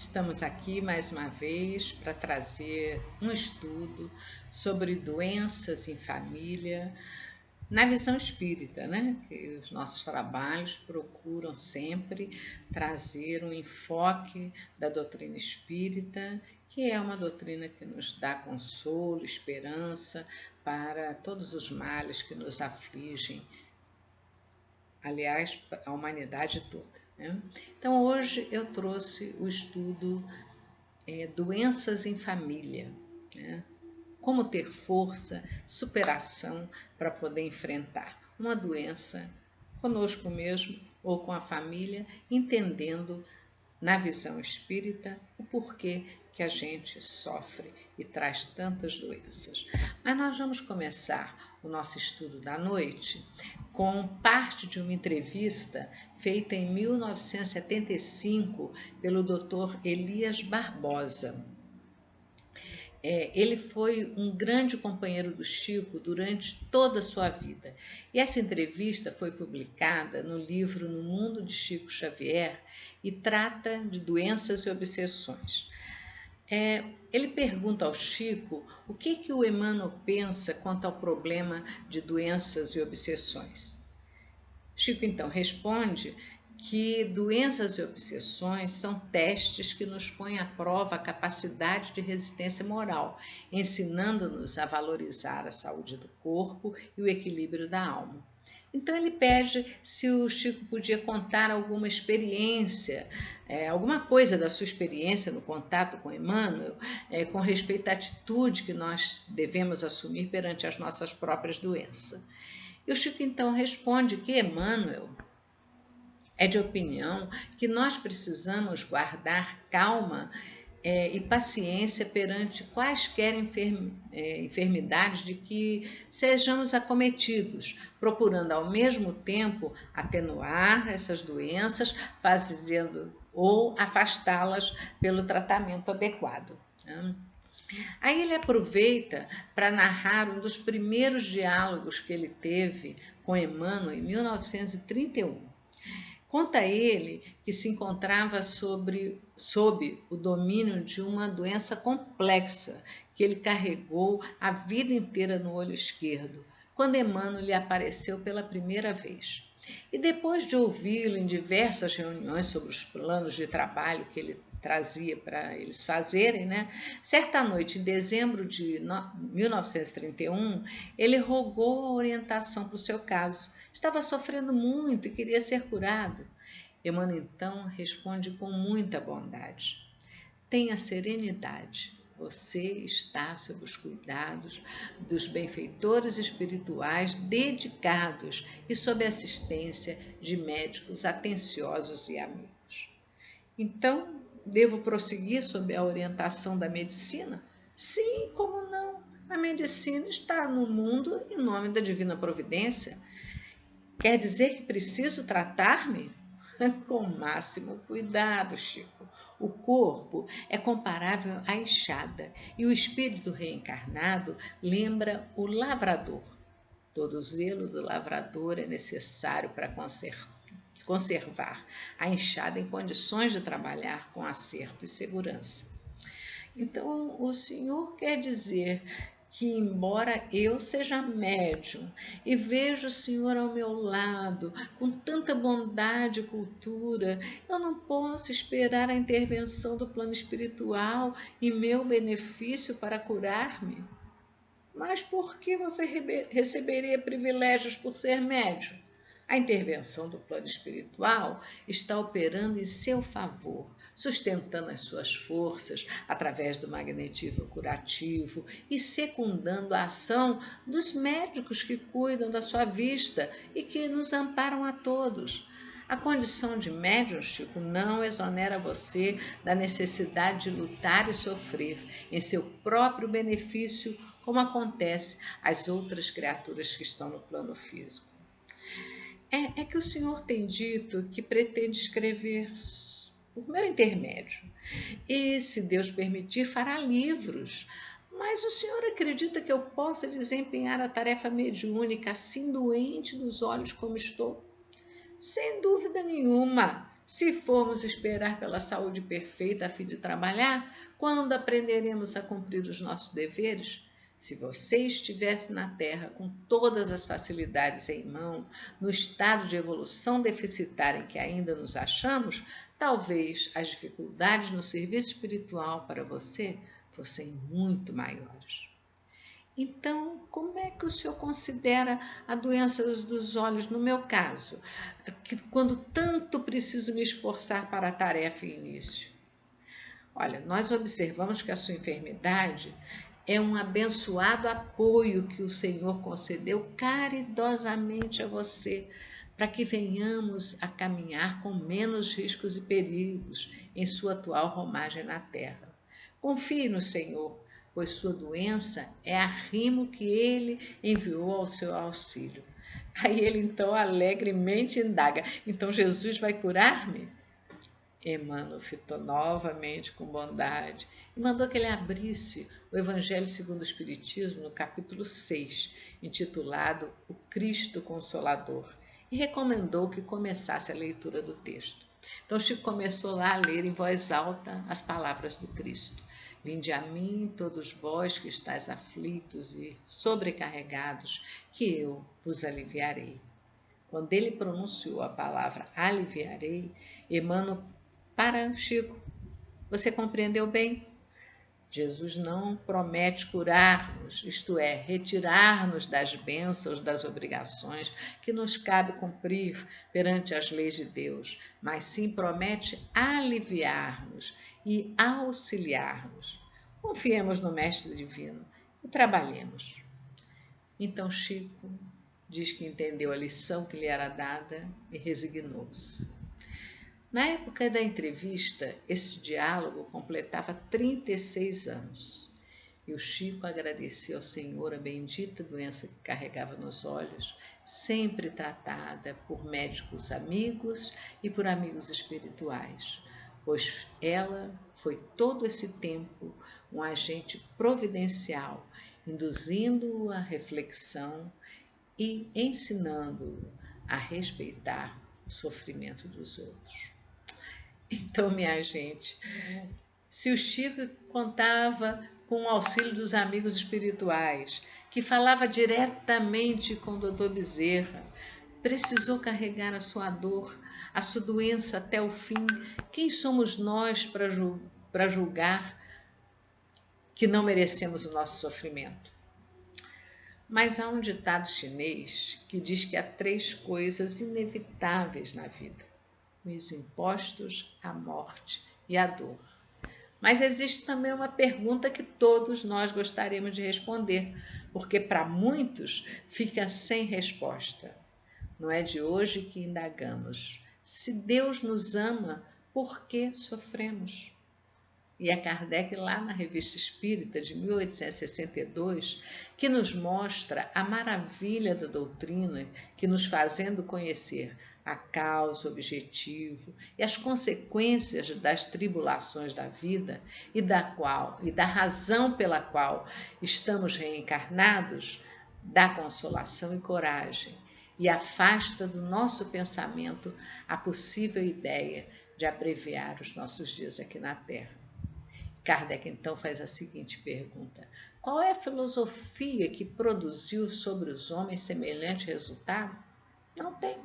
Estamos aqui mais uma vez para trazer um estudo sobre doenças em família na visão espírita, né? Que os nossos trabalhos procuram sempre trazer um enfoque da doutrina espírita, que é uma doutrina que nos dá consolo, esperança para todos os males que nos afligem, aliás, a humanidade toda. Então, hoje eu trouxe o estudo Doenças em Família, né? Como ter força, superação para poder enfrentar uma doença conosco mesmo ou com a família, entendendo na visão espírita o porquê que a gente sofre e traz tantas doenças. Mas nós vamos começar o nosso estudo da noite com parte de uma entrevista feita em 1975 pelo Dr. Elias Barbosa. Ele foi um grande companheiro do Chico durante toda a sua vida. E essa entrevista foi publicada no livro No Mundo de Chico Xavier e trata de doenças e obsessões. Ele pergunta ao Chico o que o Emmanuel pensa quanto ao problema de doenças e obsessões. Chico então responde que doenças e obsessões são testes que nos põem à prova a capacidade de resistência moral, ensinando-nos a valorizar a saúde do corpo e o equilíbrio da alma. Então ele pede se o Chico podia contar alguma experiência, alguma coisa da sua experiência no contato com Emmanuel, com respeito à atitude que nós devemos assumir perante as nossas próprias doenças. E o Chico então responde que Emmanuel é de opinião que nós precisamos guardar calma e paciência perante quaisquer enfermidades de que sejamos acometidos, procurando ao mesmo tempo atenuar essas doenças, fazendo ou afastá-las pelo tratamento adequado. Aí ele aproveita para narrar um dos primeiros diálogos que ele teve com Emmanuel em 1931. Conta ele que se encontrava sob o domínio de uma doença complexa que ele carregou a vida inteira no olho esquerdo, quando Emmanuel lhe apareceu pela primeira vez. E depois de ouvi-lo em diversas reuniões sobre os planos de trabalho que ele trazia para eles fazerem, certa noite, em dezembro de 1931, ele rogou a orientação para o seu caso. Estava sofrendo muito e queria ser curado. Emmanuel então responde com muita bondade: tenha serenidade. Você está sob os cuidados dos benfeitores espirituais dedicados e sob a assistência de médicos atenciosos e amigos. Então, devo prosseguir sob a orientação da medicina? Sim, como não? A medicina está no mundo em nome da divina providência. Quer dizer que preciso tratar-me? Com o máximo cuidado, Chico. O corpo é comparável à enxada e o espírito reencarnado lembra o lavrador. Todo o zelo do lavrador é necessário para conservar a enxada em condições de trabalhar com acerto e segurança. Então, o senhor quer dizer que, embora eu seja médium e vejo o senhor ao meu lado com tanta bondade e cultura, eu não posso esperar a intervenção do plano espiritual em meu benefício para curar-me? Mas por que você receberia privilégios por ser médium? A intervenção do plano espiritual está operando em seu favor, sustentando as suas forças através do magnetismo curativo e secundando a ação dos médicos que cuidam da sua vista e que nos amparam a todos. A condição de médium, Chico, não exonera você da necessidade de lutar e sofrer em seu próprio benefício, como acontece às outras criaturas que estão no plano físico. É que o senhor tem dito que pretende escrever por meu intermédio. E, se Deus permitir, fará livros. Mas o senhor acredita que eu possa desempenhar a tarefa mediúnica assim doente dos olhos como estou? Sem dúvida nenhuma. Se formos esperar pela saúde perfeita a fim de trabalhar, quando aprenderemos a cumprir os nossos deveres? Se você estivesse na Terra com todas as facilidades em mão, no estado de evolução deficitária em que ainda nos achamos, talvez as dificuldades no serviço espiritual para você fossem muito maiores. Então, como é que o senhor considera a doença dos olhos, no meu caso, quando tanto preciso me esforçar para a tarefa e início? Olha, nós observamos que a sua enfermidade é um abençoado apoio que o Senhor concedeu caridosamente a você, para que venhamos a caminhar com menos riscos e perigos em sua atual romagem na terra. Confie no Senhor, pois sua doença é arrimo que Ele enviou ao seu auxílio. Aí ele então alegremente indaga: então Jesus vai curar-me? Emmanuel fitou novamente com bondade e mandou que ele abrisse o Evangelho segundo o Espiritismo no capítulo 6, intitulado O Cristo Consolador, e recomendou que começasse a leitura do texto. Então Chico começou lá a ler em voz alta as palavras do Cristo. Vinde a mim, todos vós que estáis aflitos e sobrecarregados, que eu vos aliviarei. Quando ele pronunciou a palavra aliviarei, Emmanuel para Chico, você compreendeu bem? Jesus não promete curar-nos, isto é, retirar-nos das bênçãos, das obrigações que nos cabe cumprir perante as leis de Deus, mas sim promete aliviar-nos e auxiliar-nos. Confiemos no Mestre Divino e trabalhemos. Então Chico diz que entendeu a lição que lhe era dada e resignou-se. Na época da entrevista, esse diálogo completava 36 anos e o Chico agradeceu ao Senhor a bendita doença que carregava nos olhos, sempre tratada por médicos amigos e por amigos espirituais, pois ela foi todo esse tempo um agente providencial, induzindo-o à reflexão e ensinando-o a respeitar o sofrimento dos outros. Então, minha gente, se o Chico contava com o auxílio dos amigos espirituais, que falava diretamente com o Dr. Bezerra, precisou carregar a sua dor, a sua doença até o fim, quem somos nós para julgar que não merecemos o nosso sofrimento? Mas há um ditado chinês que diz que há 3 coisas inevitáveis na vida: os impostos, a morte e a dor. Mas existe também uma pergunta que todos nós gostaríamos de responder, porque para muitos fica sem resposta. Não é de hoje que indagamos: se Deus nos ama, por que sofremos? E é Kardec, lá na Revista Espírita de 1862, que nos mostra a maravilha da doutrina, que nos fazendo conhecer a causa, o objetivo e as consequências das tribulações da vida e da razão pela qual estamos reencarnados, dá consolação e coragem e afasta do nosso pensamento a possível ideia de abreviar os nossos dias aqui na Terra. Kardec então faz a seguinte pergunta: qual é a filosofia que produziu sobre os homens semelhante resultado? Não tem.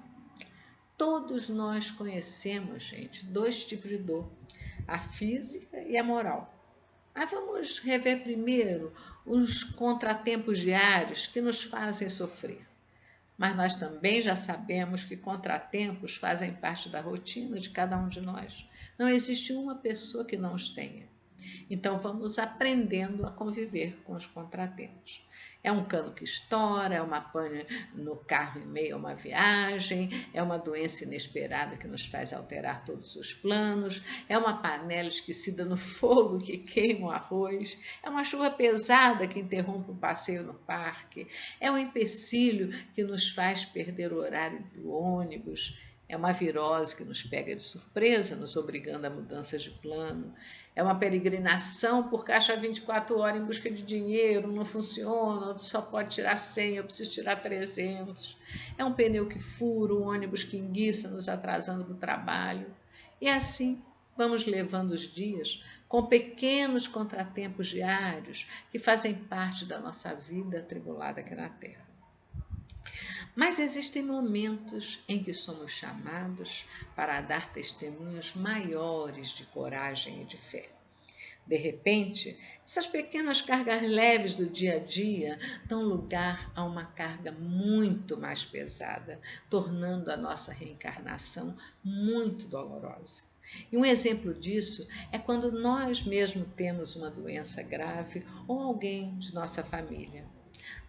Todos nós conhecemos, gente, 2 tipos de dor, a física e a moral. Mas vamos rever primeiro os contratempos diários que nos fazem sofrer. Mas nós também já sabemos que contratempos fazem parte da rotina de cada um de nós. Não existe uma pessoa que não os tenha. Então vamos aprendendo a conviver com os contratempos. É um cano que estoura, é uma pane no carro em meio a uma viagem, é uma doença inesperada que nos faz alterar todos os planos, é uma panela esquecida no fogo que queima o arroz, é uma chuva pesada que interrompe um passeio no parque, é um empecilho que nos faz perder o horário do ônibus, é uma virose que nos pega de surpresa, nos obrigando a mudanças de plano. É uma peregrinação por caixa 24 horas em busca de dinheiro, não funciona, só pode tirar 100, eu preciso tirar 300. É um pneu que fura, um ônibus que enguiça, nos atrasando do trabalho. E assim vamos levando os dias com pequenos contratempos diários que fazem parte da nossa vida atribulada aqui na Terra. Mas existem momentos em que somos chamados para dar testemunhos maiores de coragem e de fé. De repente, essas pequenas cargas leves do dia a dia dão lugar a uma carga muito mais pesada, tornando a nossa reencarnação muito dolorosa. E um exemplo disso é quando nós mesmos temos uma doença grave ou alguém de nossa família.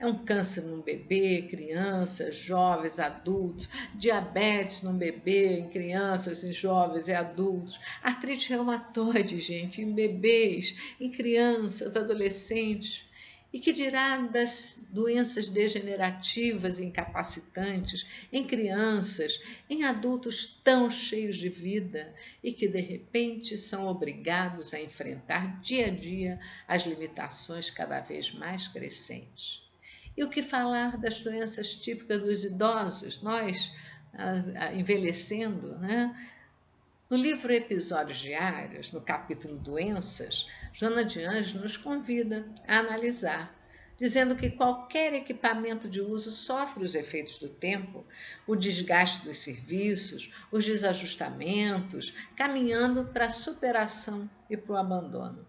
É um câncer num bebê, crianças, jovens, adultos, diabetes num bebê, em crianças, em jovens e adultos, artrite reumatoide, gente, em bebês, em crianças, adolescentes. E que dirá das doenças degenerativas e incapacitantes em crianças, em adultos tão cheios de vida e que de repente são obrigados a enfrentar dia a dia as limitações cada vez mais crescentes. E o que falar das doenças típicas dos idosos, nós envelhecendo, né? No livro Episódios Diários, no capítulo Doenças, Joana de Anjos nos convida a analisar, dizendo que qualquer equipamento de uso sofre os efeitos do tempo, o desgaste dos serviços, os desajustamentos, caminhando para a superação e para o abandono.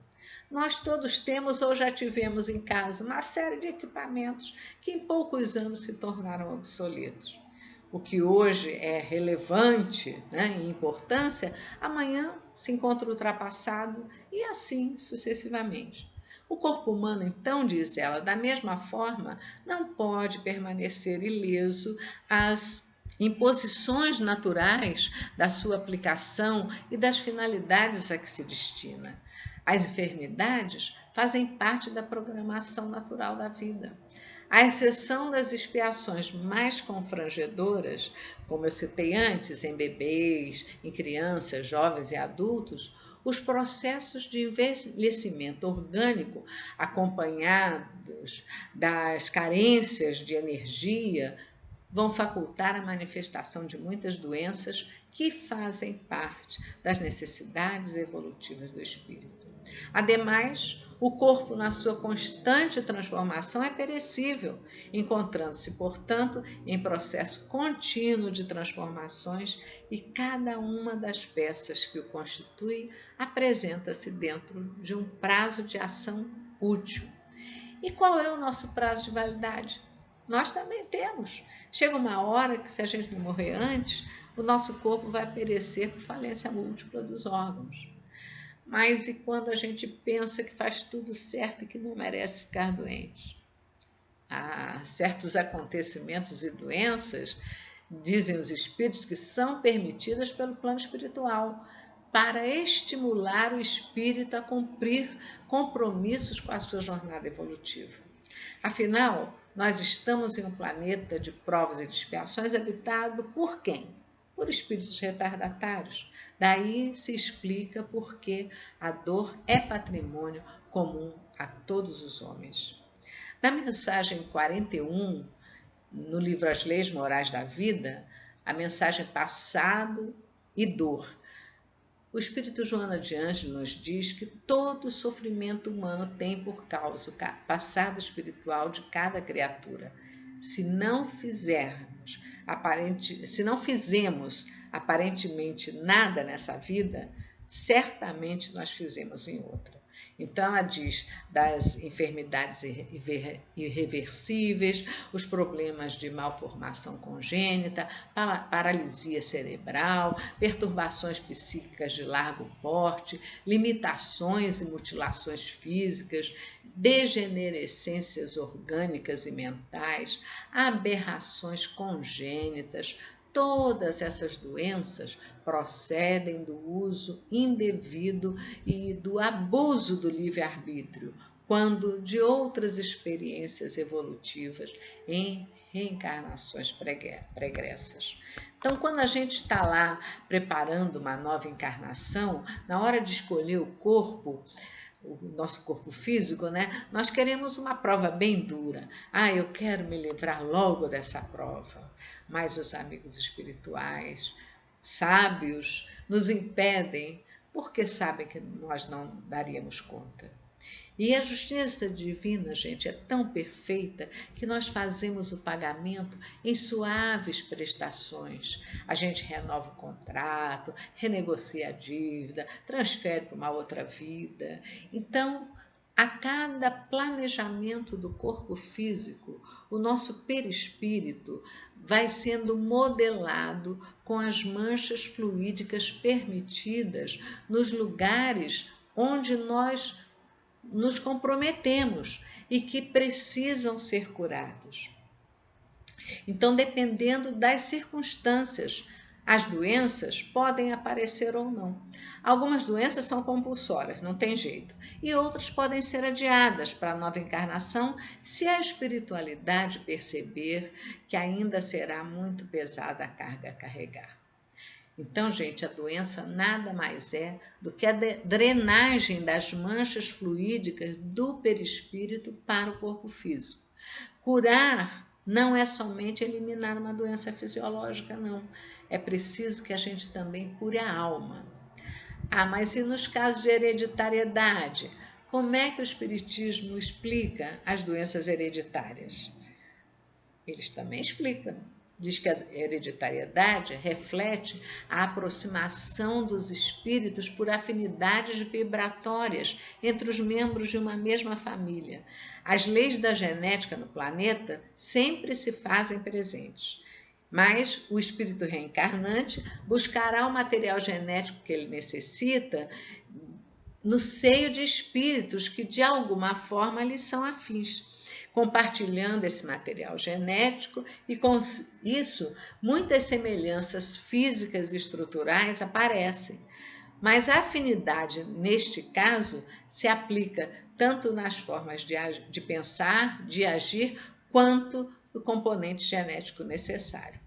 Nós todos temos ou já tivemos em casa uma série de equipamentos que em poucos anos se tornaram obsoletos. O que hoje é relevante, né, em importância, amanhã se encontra ultrapassado e assim sucessivamente. O corpo humano, então, diz ela, da mesma forma, não pode permanecer ileso às imposições naturais da sua aplicação e das finalidades a que se destina. As enfermidades fazem parte da programação natural da vida. À exceção das expiações mais confrangedoras, como eu citei antes, em bebês, em crianças, jovens e adultos, os processos de envelhecimento orgânico, acompanhados das carências de energia, vão facultar a manifestação de muitas doenças que fazem parte das necessidades evolutivas do espírito. Ademais, o corpo, na sua constante transformação, é perecível, encontrando-se, portanto, em processo contínuo de transformações e cada uma das peças que o constitui apresenta-se dentro de um prazo de ação útil. E qual é o nosso prazo de validade? Nós também temos. Chega uma hora que, se a gente não morrer antes, o nosso corpo vai perecer por falência múltipla dos órgãos. Mas e quando a gente pensa que faz tudo certo e que não merece ficar doente? Há certos acontecimentos e doenças, dizem os espíritos, que são permitidas pelo plano espiritual para estimular o espírito a cumprir compromissos com a sua jornada evolutiva. Afinal, nós estamos em um planeta de provas e de expiações habitado por quem? Por espíritos retardatários. Daí se explica por que a dor é patrimônio comum a todos os homens. Na mensagem 41, no livro As Leis Morais da Vida, a mensagem passado e dor, o Espírito Joana de Ângeles nos diz que todo sofrimento humano tem por causa o passado espiritual de cada criatura. Se não fizemos aparentemente nada nessa vida, certamente nós fizemos em outra. Então, ela diz das enfermidades irreversíveis, os problemas de malformação congênita, paralisia cerebral, perturbações psíquicas de largo porte, limitações e mutilações físicas, degenerescências orgânicas e mentais, aberrações congênitas. Todas essas doenças procedem do uso indevido e do abuso do livre-arbítrio, quando de outras experiências evolutivas em reencarnações pregressas. Então, quando a gente está lá preparando uma nova encarnação, na hora de escolher o corpo, o nosso corpo físico, né? Nós queremos uma prova bem dura. Eu quero me livrar logo dessa prova. Mas os amigos espirituais, sábios, nos impedem, porque sabem que nós não daríamos conta. E a justiça divina, gente, é tão perfeita que nós fazemos o pagamento em suaves prestações. A gente renova o contrato, renegocia a dívida, transfere para uma outra vida. Então, a cada planejamento do corpo físico, o nosso perispírito vai sendo modelado com as manchas fluídicas permitidas nos lugares onde nós nos comprometemos e que precisam ser curados. Então, dependendo das circunstâncias, as doenças podem aparecer ou não. Algumas doenças são compulsórias, não tem jeito, e outras podem ser adiadas para a nova encarnação se a espiritualidade perceber que ainda será muito pesada a carga a carregar. Então, gente, a doença nada mais é do que a drenagem das manchas fluídicas do perispírito para o corpo físico. Curar não é somente eliminar uma doença fisiológica, não. É preciso que a gente também cure a alma. Mas e nos casos de hereditariedade? Como é que o Espiritismo explica as doenças hereditárias? Eles também explicam. Diz que a hereditariedade reflete a aproximação dos espíritos por afinidades vibratórias entre os membros de uma mesma família. As leis da genética no planeta sempre se fazem presentes, mas o espírito reencarnante buscará o material genético que ele necessita no seio de espíritos que de alguma forma lhes são afins, compartilhando esse material genético, e com isso muitas semelhanças físicas e estruturais aparecem. Mas a afinidade, neste caso, se aplica tanto nas formas de pensar, de agir, quanto no componente genético necessário.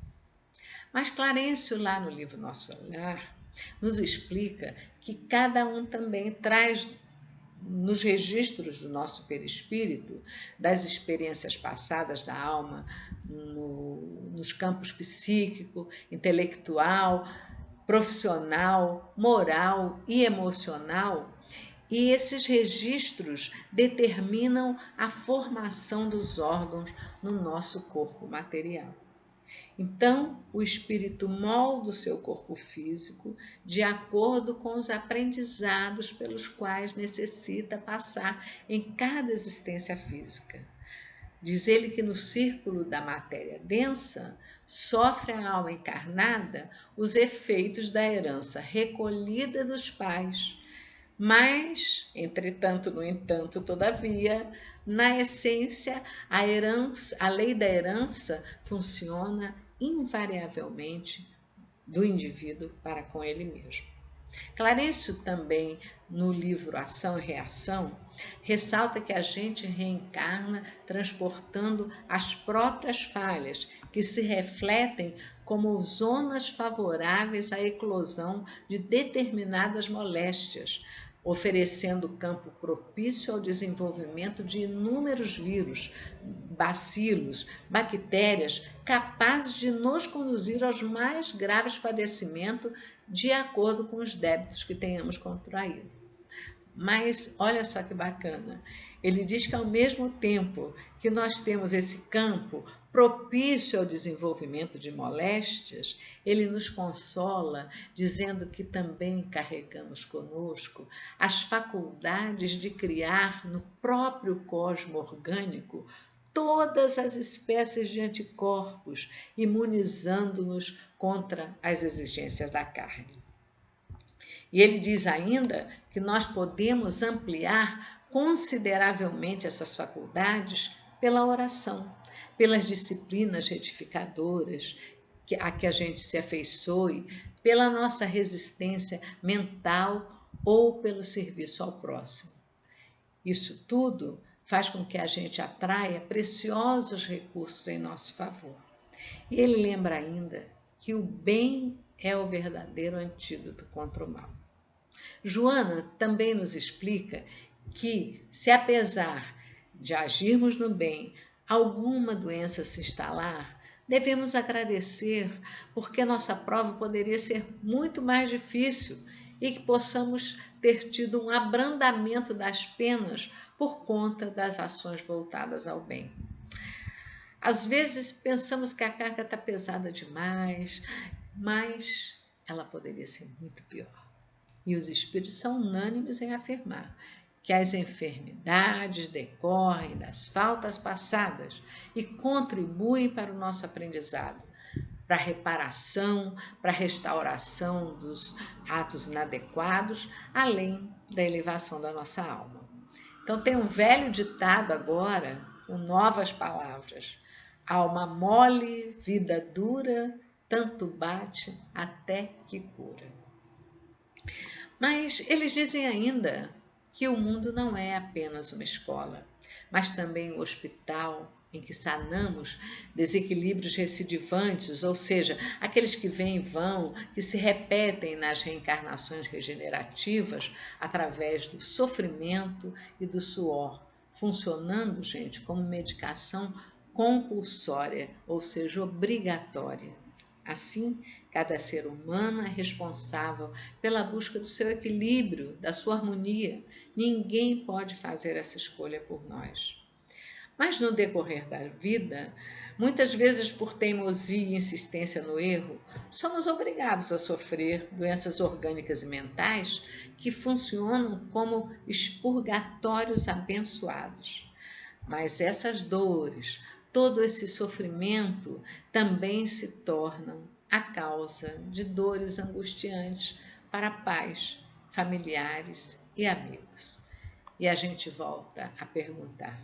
Mas Clarencio, lá no livro Nosso Olhar, nos explica que cada um também traz nos registros do nosso perispírito, das experiências passadas da alma, nos campos psíquico, intelectual, profissional, moral e emocional, e esses registros determinam a formação dos órgãos no nosso corpo material. Então, o espírito molda o seu corpo físico de acordo com os aprendizados pelos quais necessita passar em cada existência física. Diz ele que no círculo da matéria densa sofre a alma encarnada os efeitos da herança recolhida dos pais. Mas, entretanto, no entanto, todavia, na essência, a lei da herança funciona invariavelmente do indivíduo para com ele mesmo. Clarencio também, no livro Ação e Reação, ressalta que a gente reencarna transportando as próprias falhas, que se refletem como zonas favoráveis à eclosão de determinadas moléstias, oferecendo campo propício ao desenvolvimento de inúmeros vírus, bacilos, bactérias capazes de nos conduzir aos mais graves padecimentos de acordo com os débitos que tenhamos contraído. Mas olha só que bacana, ele diz que ao mesmo tempo que nós temos esse campo propício ao desenvolvimento de moléstias, ele nos consola dizendo que também carregamos conosco as faculdades de criar no próprio cosmo orgânico todas as espécies de anticorpos, imunizando-nos contra as exigências da carne. E ele diz ainda que nós podemos ampliar consideravelmente essas faculdades pela oração, pelas disciplinas retificadoras a que a gente se afeiçoe, pela nossa resistência mental ou pelo serviço ao próximo. Isso tudo faz com que a gente atraia preciosos recursos em nosso favor. E ele lembra ainda que o bem é o verdadeiro antídoto contra o mal. Joana também nos explica que, se apesar de agirmos no bem, alguma doença se instalar, Devemos agradecer porque nossa prova poderia ser muito mais difícil e que possamos ter tido um abrandamento das penas por conta das ações voltadas ao bem. Às vezes pensamos que a carga está pesada demais, mas ela poderia ser muito pior. E os espíritos são unânimes em afirmar que as enfermidades decorrem das faltas passadas e contribuem para o nosso aprendizado, para a reparação, para a restauração dos atos inadequados, além da elevação da nossa alma. Então tem um velho ditado agora, com novas palavras: alma mole, vida dura, tanto bate até que cura. Mas eles dizem ainda que o mundo não é apenas uma escola, mas também um hospital em que sanamos desequilíbrios recidivantes, ou seja, aqueles que vêm e vão, que se repetem nas reencarnações regenerativas através do sofrimento e do suor, funcionando, gente, como medicação compulsória, ou seja, obrigatória. Assim, cada ser humano é responsável pela busca do seu equilíbrio, da sua harmonia. Ninguém pode fazer essa escolha por nós. Mas no decorrer da vida, muitas vezes por teimosia e insistência no erro, somos obrigados a sofrer doenças orgânicas e mentais que funcionam como expurgatórios abençoados. Mas essas dores, todo esse sofrimento também se tornam a causa de dores angustiantes para pais, familiares e amigos. E a gente volta a perguntar: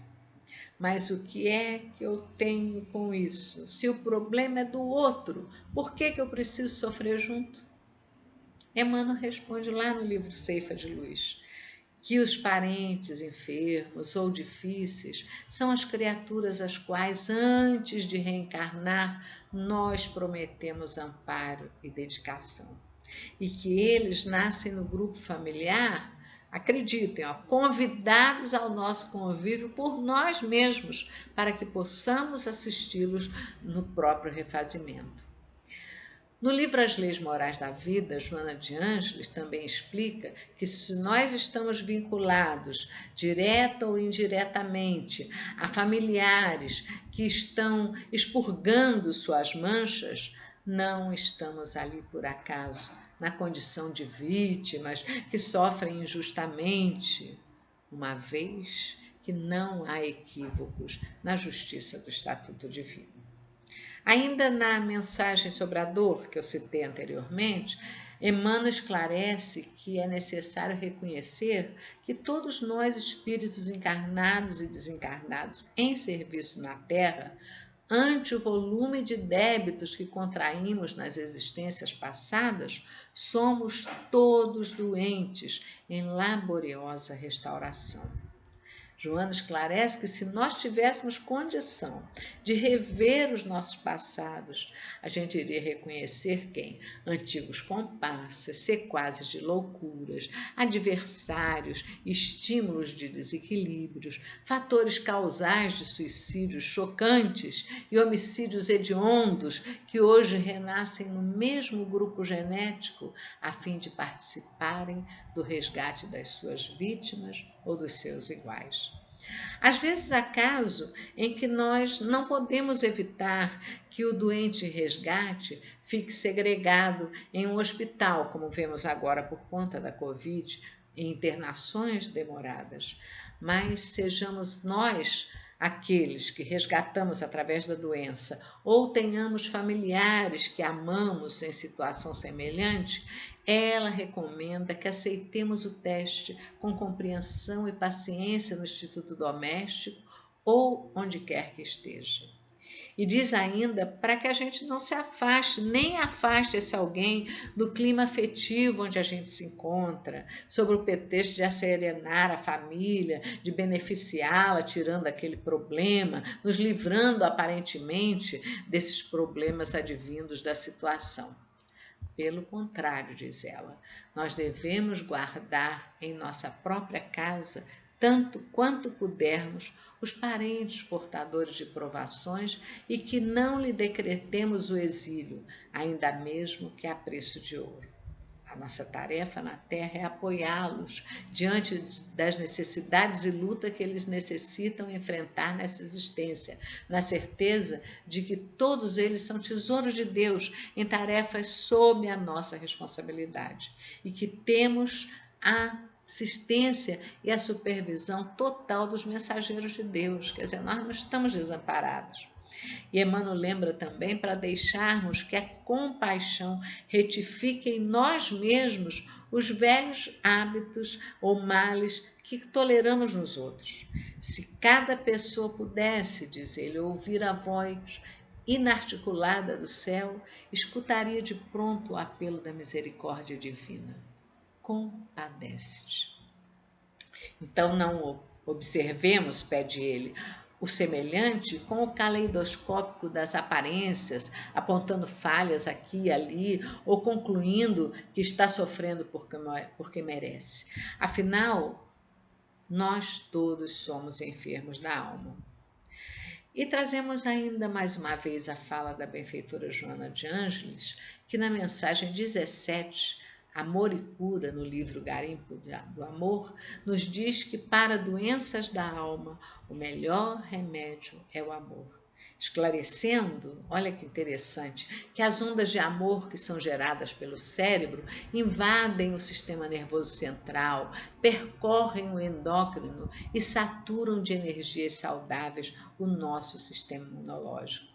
mas o que é que eu tenho com isso? Se o problema é do outro, por que eu preciso sofrer junto? Emmanuel responde lá no livro Ceifa de Luz que os parentes enfermos ou difíceis são as criaturas às quais, antes de reencarnar, nós prometemos amparo e dedicação. E que eles nascem no grupo familiar, acreditem, convidados ao nosso convívio por nós mesmos, para que possamos assisti-los no próprio refazimento. No livro As Leis Morais da Vida, Joana de Ângeles também explica que se nós estamos vinculados, direta ou indiretamente, a familiares que estão expurgando suas manchas, não estamos ali por acaso, na condição de vítimas que sofrem injustamente, uma vez que não há equívocos na justiça do Estatuto Divino. Ainda na mensagem sobre a dor que eu citei anteriormente, Emmanuel esclarece que é necessário reconhecer que todos nós, espíritos encarnados e desencarnados em serviço na Terra, ante o volume de débitos que contraímos nas existências passadas, somos todos doentes em laboriosa restauração. Joana esclarece que se nós tivéssemos condição de rever os nossos passados, a gente iria reconhecer quem? Antigos comparsas, sequazes de loucuras, adversários, estímulos de desequilíbrios, fatores causais de suicídios chocantes e homicídios hediondos que hoje renascem no mesmo grupo genético a fim de participarem do resgate das suas vítimas ou dos seus iguais. Às vezes há caso em que nós não podemos evitar que o doente em resgate fique segregado em um hospital, como vemos agora por conta da Covid, em internações demoradas, mas sejamos nós aqueles que resgatamos através da doença, ou tenhamos familiares que amamos em situação semelhante, ela recomenda que aceitemos o teste com compreensão e paciência no Instituto Doméstico ou onde quer que esteja. E diz ainda para que a gente não se afaste, nem afaste esse alguém do clima afetivo onde a gente se encontra, sobre o pretexto de asserenar a família, de beneficiá-la, tirando aquele problema, nos livrando aparentemente desses problemas advindos da situação. Pelo contrário, diz ela, nós devemos guardar em nossa própria casa tanto quanto pudermos, os parentes portadores de provações e que não lhe decretemos o exílio, ainda mesmo que a preço de ouro. A nossa tarefa na Terra é apoiá-los diante das necessidades e luta que eles necessitam enfrentar nessa existência, na certeza de que todos eles são tesouros de Deus em tarefas sob a nossa responsabilidade e que temos a assistência e a supervisão total dos mensageiros de Deus, quer dizer, nós não estamos desamparados. E Emmanuel lembra também para deixarmos que a compaixão retifique em nós mesmos os velhos hábitos ou males que toleramos nos outros. Se cada pessoa pudesse, diz ele, ouvir a voz inarticulada do céu, escutaria de pronto o apelo da misericórdia divina. Compadece-te. Então não observemos, pede ele, o semelhante com o caleidoscópico das aparências, apontando falhas aqui e ali, ou concluindo que está sofrendo porque merece. Afinal, nós todos somos enfermos da alma. E trazemos ainda mais uma vez a fala da benfeitora Joana de Ângeles, que na mensagem 17, Amor e Cura, no livro Garimpo do Amor, nos diz que para doenças da alma, o melhor remédio é o amor. Esclarecendo, olha que interessante, que as ondas de amor que são geradas pelo cérebro invadem o sistema nervoso central, percorrem o endócrino e saturam de energias saudáveis o nosso sistema imunológico.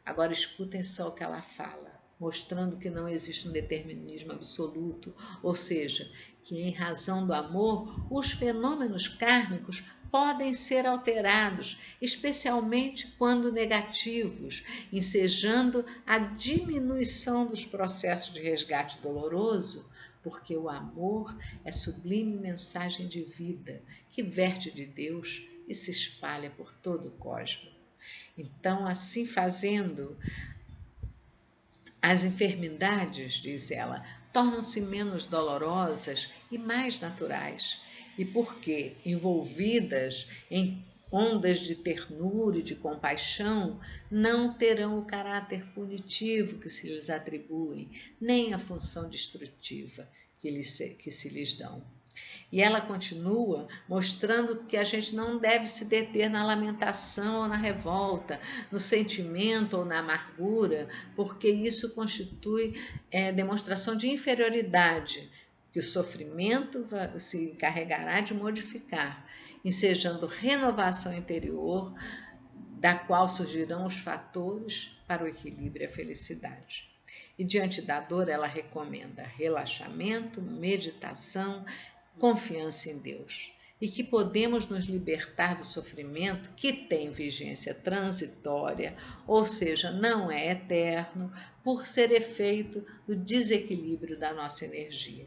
Agora escutem só o que ela fala, mostrando que não existe um determinismo absoluto, ou seja, que em razão do amor, os fenômenos kármicos podem ser alterados, especialmente quando negativos, ensejando a diminuição dos processos de resgate doloroso, porque o amor é sublime mensagem de vida que verte de Deus e se espalha por todo o cosmos. Então, assim fazendo, as enfermidades, diz ela, tornam-se menos dolorosas e mais naturais. E porque envolvidas em ondas de ternura e de compaixão, não terão o caráter punitivo que se lhes atribuem, nem a função destrutiva que se lhes dão. E ela continua mostrando que a gente não deve se deter na lamentação ou na revolta, no sentimento ou na amargura, porque isso constitui demonstração de inferioridade, que o sofrimento se encarregará de modificar, ensejando renovação interior, da qual surgirão os fatores para o equilíbrio e a felicidade. E diante da dor, ela recomenda relaxamento, meditação, confiança em Deus e que podemos nos libertar do sofrimento que tem vigência transitória, ou seja, não é eterno, por ser efeito do desequilíbrio da nossa energia.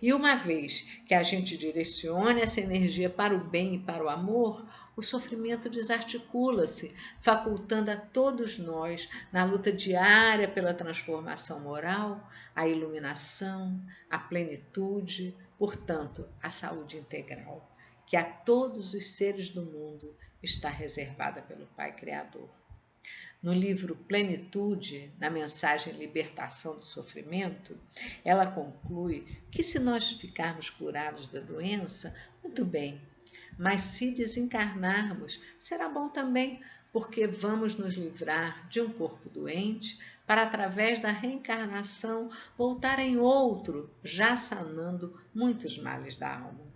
E uma vez que a gente direcione essa energia para o bem e para o amor, o sofrimento desarticula-se, facultando a todos nós, na luta diária pela transformação moral, a iluminação, a plenitude, portanto, a saúde integral, que a todos os seres do mundo está reservada pelo Pai Criador. No livro Plenitude, na mensagem Libertação do Sofrimento, ela conclui que se nós ficarmos curados da doença, muito bem, mas se desencarnarmos, será bom também, porque vamos nos livrar de um corpo doente para, através da reencarnação, voltar em outro, já sanando muitos males da alma.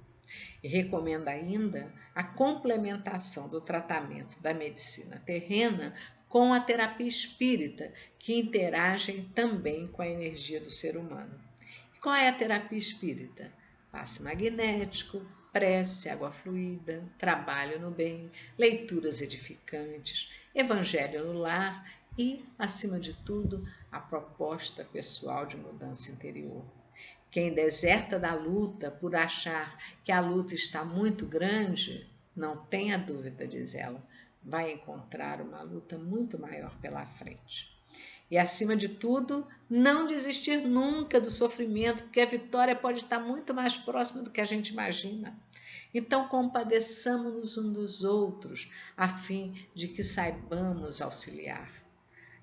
E recomenda ainda a complementação do tratamento da medicina terrena com a terapia espírita, que interagem também com a energia do ser humano. E qual é a terapia espírita? Passe magnético, prece, água fluida, trabalho no bem, leituras edificantes, evangelho no lar e, acima de tudo, a proposta pessoal de mudança interior. Quem deserta da luta por achar que a luta está muito grande, não tenha dúvida, diz ela, vai encontrar uma luta muito maior pela frente. E, acima de tudo, não desistir nunca do sofrimento, porque a vitória pode estar muito mais próxima do que a gente imagina. Então, compadeçamos-nos uns dos outros, a fim de que saibamos auxiliar.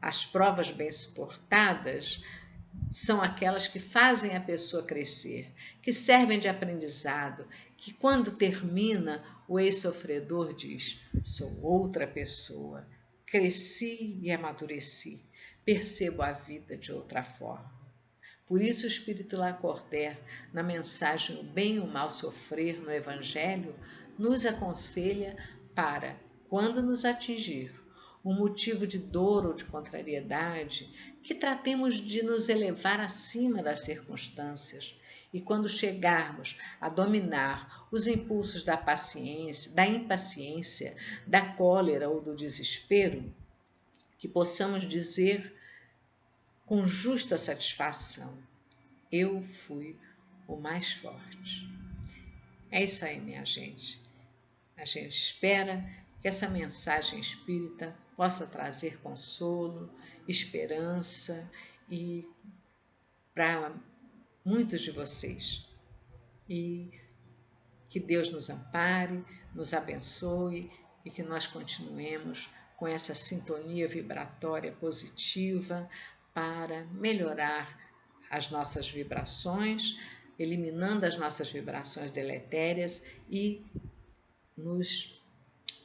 As provas bem suportadas são aquelas que fazem a pessoa crescer, que servem de aprendizado, que quando termina, o ex-sofredor diz: sou outra pessoa, cresci e amadureci, percebo a vida de outra forma. Por isso o Espírito Lacordaire, na mensagem O Bem e o Mal Sofrer no Evangelho, nos aconselha para, quando nos atingir um motivo de dor ou de contrariedade, que tratemos de nos elevar acima das circunstâncias. E quando chegarmos a dominar os impulsos da paciência, da impaciência, da cólera ou do desespero, que possamos dizer com justa satisfação: eu fui o mais forte. É isso aí, minha gente. A gente espera que essa mensagem espírita possa trazer consolo, esperança e para muitos de vocês. E que Deus nos ampare, nos abençoe e que nós continuemos com essa sintonia vibratória positiva para melhorar as nossas vibrações, eliminando as nossas vibrações deletérias e nos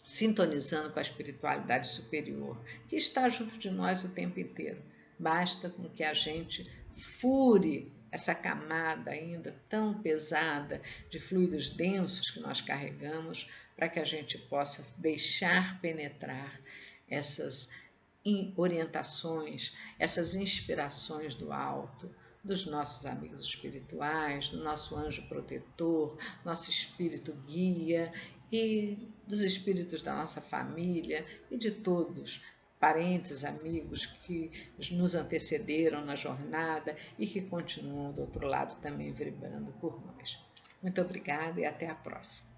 sintonizando com a espiritualidade superior, que está junto de nós o tempo inteiro. Basta com que a gente fure essa camada ainda tão pesada de fluidos densos que nós carregamos, para que a gente possa deixar penetrar essas orientações, essas inspirações do alto, dos nossos amigos espirituais, do nosso anjo protetor, nosso espírito guia e dos espíritos da nossa família e de todos, parentes, amigos que nos antecederam na jornada e que continuam do outro lado também vibrando por nós. Muito obrigada e até a próxima.